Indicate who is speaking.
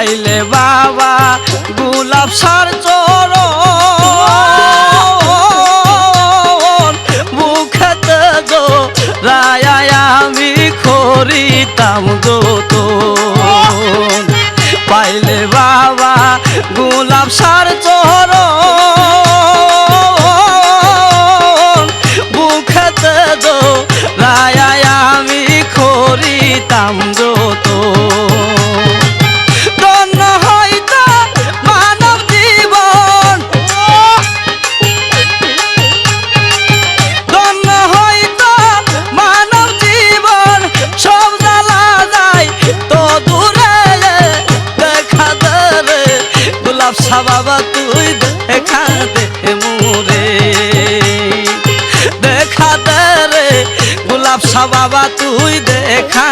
Speaker 1: পাইলে বাবা গোলাপ সার চরণ মুখেতে জড়াইয়া আমি করিতাম যতন পাইলে বাবা গোলাপ সার চরণ মুখেতে জড়াইয়া আমি করিতাম যতন ধন্য হইতো মানব জীবন ধন্য হইতো মানব জীবন সব জ্বালা যায় তো দূরে দেখা দে রে গোলাপ শাহ বাবা তুই দেখা দে মোরে দেখা দে রে গোলাপ শাহ বাবা তুই দেখা